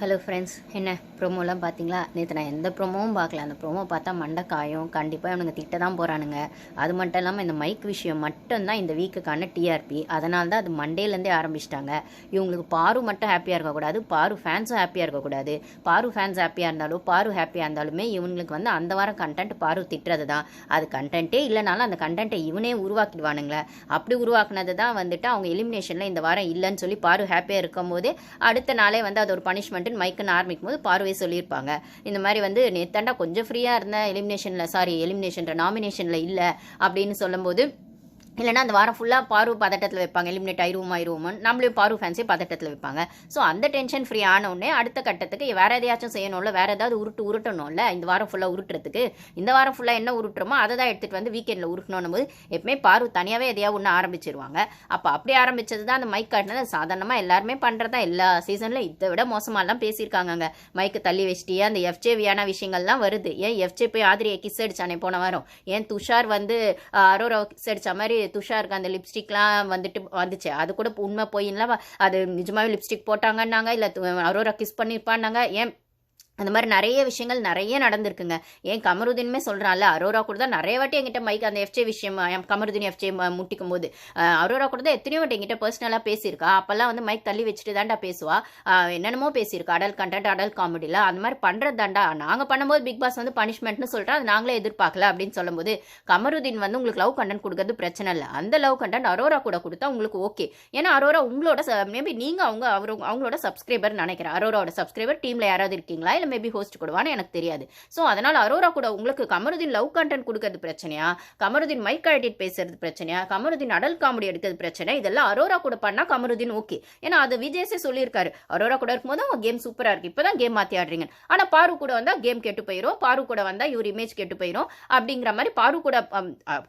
Hello friends, என்ன ப்ரோமோலாம் பார்த்தீங்களா? நேற்று நான் எந்த ப்ரோமோவும் பார்க்கல. அந்த ப்ரோமோ பார்த்தா மண்டை காயும். கண்டிப்பாக இவனுங்க திட்ட தான் போகிறானுங்க. அது மட்டும் இல்லாமல் இந்த மைக் விஷயம் மட்டும்தான் இந்த வீக்குக்கான டிஆர்பி. அதனால தான் அது மண்டேலேருந்தே ஆரம்பிச்சிட்டாங்க. இவங்களுக்கு பாரு மட்டும் ஹாப்பியாக இருக்கக்கூடாது, பாரு ஃபேன்ஸும் ஹாப்பியாக இருக்கக்கூடாது. பாரு ஃபேன்ஸ் ஹாப்பியாக இருந்தாலும் பாரு ஹாப்பியாக இருந்தாலுமே இவங்களுக்கு வந்து அந்த வாரம் கண்டென்ட் பாரு திட்டுறது தான். அது கண்டென்ட்டே இல்லைனாலும் அந்த கண்டென்ட்டை இவனே உருவாக்கிடுவானுங்களே. அப்படி உருவாக்குனது தான் வந்துட்டு அவங்க எலிமினேஷனில் இந்த வாரம் இல்லைன்னு சொல்லி பாரு ஹாப்பியாக இருக்கும் போது அடுத்த நாளே வந்து அது ஒரு பனிஷ்மெண்ட் மைக்குன்னு ஆரம்பிக்கும் போது பார்வை சொல்லியிருப்பாங்க. இந்த மாதிரி வந்து நேத்தாண்டா கொஞ்சம் ஃப்ரீயாக இருந்தேன் எலிமினேஷன் நாமினேஷனில் இல்லை அப்படின்னு சொல்லும்போது, இல்லைனா அந்த வாரம் ஃபுல்லாக பாரு பதட்டத்தில் வைப்பாங்க, எலிமினேட் ஆயிடுவோமோன்னு நம்மளையும் பாரு ஃபேன்ஸே பதட்டத்தில் வைப்பாங்க. ஸோ அந்த டென்ஷன் ஃப்ரீ ஆனவுடனே அடுத்த கட்டத்துக்கு வேறு எதையாச்சும் செய்யணும்ல, வேறு ஏதாவது உருட்டணும்ல. இந்த வாரம் ஃபுல்லாக உருட்டுறதுக்கு இந்த வாரம் ஃபுல்லாக என்ன உருட்டுறோமோ அதை தான் எடுத்துகிட்டு வந்து வீக்கெண்டில் உருட்டணும் போது எப்பவுமே பாரு தனியாகவே எதையாவது ஒன்று ஆரம்பிச்சிருவாங்க. அப்போ அப்படி ஆரம்பித்தது தான் அந்த மைக் காட்டினது. சாதாரணமாக எல்லாருமே பண்ணுறதா எல்லா சீசனில் இதை விட மோசமாலாம் பேசியிருக்காங்க. மைக்கு தள்ளி வச்சிட்டியே, அந்த எஃப்ஜே வியான விஷயங்கள்லாம் வருது. ஏன் எஃப்ஜே போய் ஆதிரியை கிஸ் அடிச்சானே போன வாரம், ஏன் துஷார் வந்து அரோரா கிஸ் அடித்த மாதிரி துஷாருக்கு அந்த லிப்ஸ்டிக்லாம் வந்துச்சு. அது கூட உண்மை போயின்லாம் அது நிஜமாவே லிப்ஸ்டிக் போட்டாங்கன்னாங்க, இல்லை அரோரா கிஸ் பண்ணியிருப்பான்னாங்க. ஏன் அந்த மாதிரி நிறைய விஷயங்கள் நிறைய நடந்திருக்குங்க. ஏன் கமருதீனுமே சொல்கிறான்ல, அரோரா கூட தான் நிறைய வாட்டி என்கிட்ட மைக் அந்த எஃப்ஜே விஷயம் கமருதீன் எஃப்ஜே முட்டிக்கும் போது அரோரா கூட தான் எத்தனையோ வாட்டி என்கிட்ட பர்சனலாக பேசியிருக்கா. அப்போல்லாம் வந்து மைக் தள்ளி வச்சுட்டு தாண்டா பேசுவா, என்னென்னமோ பேசியிருக்கா, அடல் கண்டென்ட் அடல் காமெடியில் அந்த மாதிரி பண்ணுறது தாண்டா. நாங்கள் பண்ணும்போது பிக் பாஸ் வந்து பனிஷ்மெண்ட்னு சொல்லிட்டு அது நாங்களே எதிர்பார்க்கல அப்படின்னு சொல்லும்போது, கமருதீன் வந்து உங்களுக்கு லவ் கண்டென்ட் கொடுக்கறது பிரச்சனை இல்லை, அந்த லவ் கண்டென்ட் அரோரா கூட கொடுத்தா உங்களுக்கு ஓகே. ஏன்னா அரோரா உங்களோட மேபி நீங்கள் அவங்களோட சப்ஸ்கிரைபர் நினைக்கிறேன். அரோராவோட சப்ஸ்கிரைபர் டீமில் யாராவது இருக்கீங்களா, இல்லை மேபி ஹோஸ்ட் கொடுவான்னு எனக்கு தெரியாது. ஸோ அதனால் அரோரா கூட உங்களுக்கு கமருதீன் லவ் கண்டென்ட் கொடுக்கறது பிரச்சனையா, கமருதீன் மைக் கழட்டிட்டு பேசுறது பிரச்சனையா, கமருதீன் அடல் காமெடி எடுக்கிறது பிரச்சனை, இதெல்லாம் அரோரா கூட பண்ணால் கமருதீன் ஓகே. ஏன்னா அது விஜயஸே சொல்லியிருக்காரு, அரோரா கூட இருக்கும்போது அவங்க கேம் சூப்பராக இருக்குது, இப்போ தான் கேம் மாற்றி ஆடுறீங்க. ஆனால் பாரு கூட வந்தால் கேம் கெட்டு போயிடும், பாரு கூட வந்தால் இவர் இமேஜ் கெட்டு போயிடும் அப்படிங்கிற மாதிரி பாரு கூட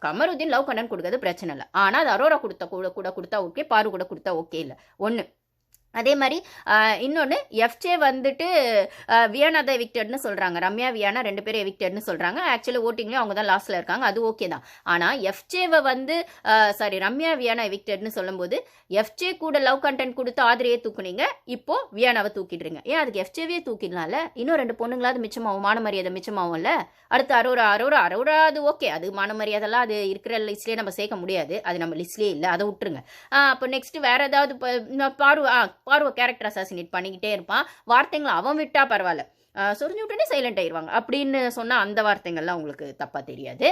கமருதீன் லவ் கண்டென்ட் கொடுக்கறது பிரச்சனை இல்லை. ஆனால் அது அரோரா கொடுத்தா ஓகே, பாரு கூட கொடுத்தா ஓகே இல்லை ஒன்று. அதே மாதிரி இன்னொன்று, எஃப்ஜே வந்துட்டு வியானா தான் எவிக்டட்னு சொல்கிறாங்க. ரம்யா வியானா 2 பேரும் எவிக்டட்னு சொல்கிறாங்க. ஆக்சுவலி ஓட்டிங்லேயும் அவங்க தான் லாஸ்ட்டில் இருக்காங்க, அது ஓகே தான். ஆனால் எஃப்ஜேவை வந்து ரம்யா வியானா எவிக்டட்னு சொல்லும்போது எஃப்ஜே கூட லவ் கண்டென்ட் கொடுத்து ஆதிரியை தூக்குனீங்க, இப்போது வியானாவை தூக்கிடுறீங்க. ஏன் அதுக்கு எஃப்ஜேவே தூக்கிடலாம்ல, இன்னும் 2 பொண்ணுங்களாவது மிச்சமாகும், மான மரியாதை மிச்சமாகும்ல. அடுத்து அரோரா அது ஓகே, அது மான மரியாதைலாம் அது இருக்கிற லிஸ்ட்லேயே நம்ம சேர்க்க முடியாது, அது நம்ம லிஸ்ட்லேயே இல்லை, அதை விட்டுருங்க. அப்போ நெக்ஸ்ட் வேறு ஏதாவது பாரு கேரக்டர் அசாசினேட் பண்ணிக்கிட்டே இருப்பான், வார்த்தைங்களை அவன் விட்டா பரவாயில்ல, சொரிஞ்சு விட்டுனே சைலண்ட் ஆயிடுவாங்க அப்படின்னு சொன்னால் அந்த வார்த்தைகள்லாம் உங்களுக்கு தப்பாக தெரியாது.